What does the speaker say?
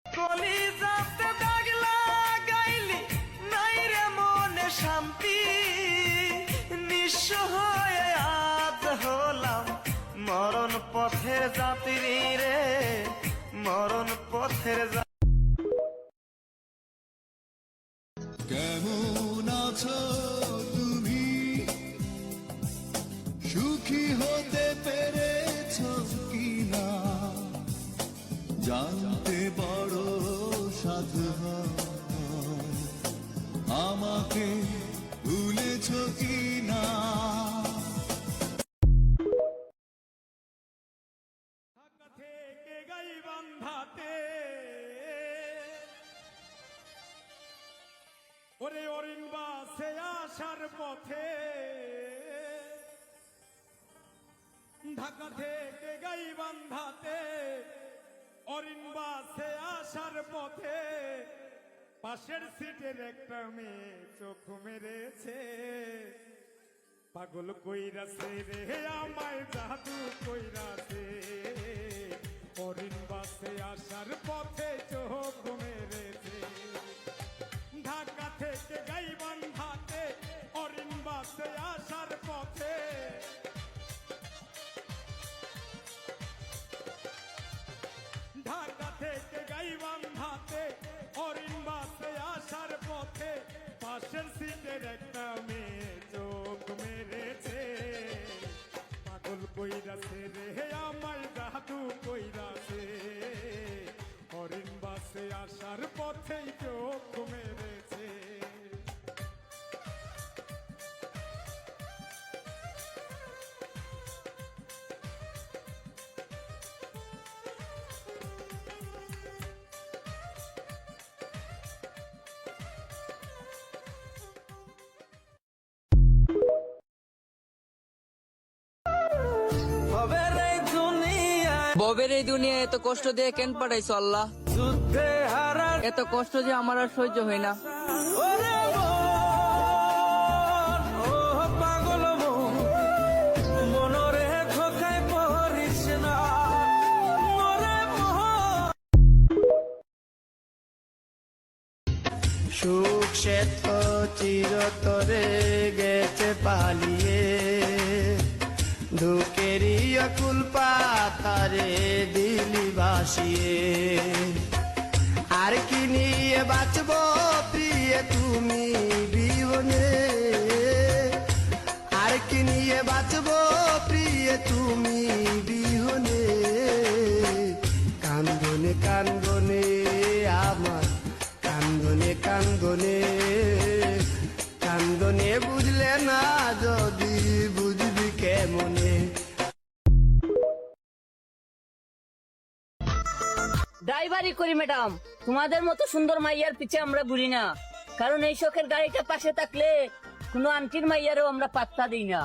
কলিজাতে দাগ লাগাইলি নাই রে মনে শান্তি, নিঃস্ব হয়ে আজ হলাম মরণ পথের যাত্রী রে, মরণ পথের যাত্রী। কেমন আছো তুমি, সুখী হতে পেরেছো কিনা, জানতে বড় সাধু হয়, আমাকে ভুলেছো কিনা। থেকে গাইবান্ধাতে ওরে অরিন বাসে আসার পথে, ঢাকা থেকে গাইবান্ধাতে অরিন বাসে আসার পথে, পাশের সিটের একটা মেয়ে চোখ মেরেছে, পাগল কইরাছে রে আমায় জাদু কইরাছে, অরিন বাসে আসার পথে চোখ মেরেছে। ঢাকা থেকে গাইবান্ধাতে অরিন বাসে আসার পথে, ঢাকা থেকে গাইবান্ধাতে অরিন বাসে আসার পথে, পাশের সিটের একটা মেয়ে চোখ মেরেছে, পাগল কইরাছে রে আমায় জাদু কইরাছে, অরিন বাসে আসার পথেই চোখ মেরেছে। ববের এই দুনিয়া এত কষ্ট দিয়ে কেন পাঠাইছো আল্লাহ, যুদ্ধে হারা এত কষ্ট যে আমার আর সহ্য হয় না। ওরে মন, ও পাগল মন, মনরে ধোকায় পড়িস না, ওরে মন। সুখ সে তো চিরতরে গেছে পালিয়ে, দুঃখেরই অকুল পাতারে দিলি ভাসিয়ে, আর কি নিয়ে বাঁচবো প্রিয় তুমি জীবনে, আর কি নিয়ে বাঁচবো প্রিয় তুমি বিহনে, কান্দনে কান্দনে আমার কান্দনে কান্দনে, কান্দনে বুঝলে না যদি বুঝবি কেমনে। ড্রাইভারি করি ম্যাডাম, তোমাদের মতো সুন্দর মাইয়ার পিছে আমরা ঘুরি না, কারণ এই শখের গাড়িটা পাশে থাকলে কোনো আন্টির মাইয়ারও আমরা পাত্তা দিই না।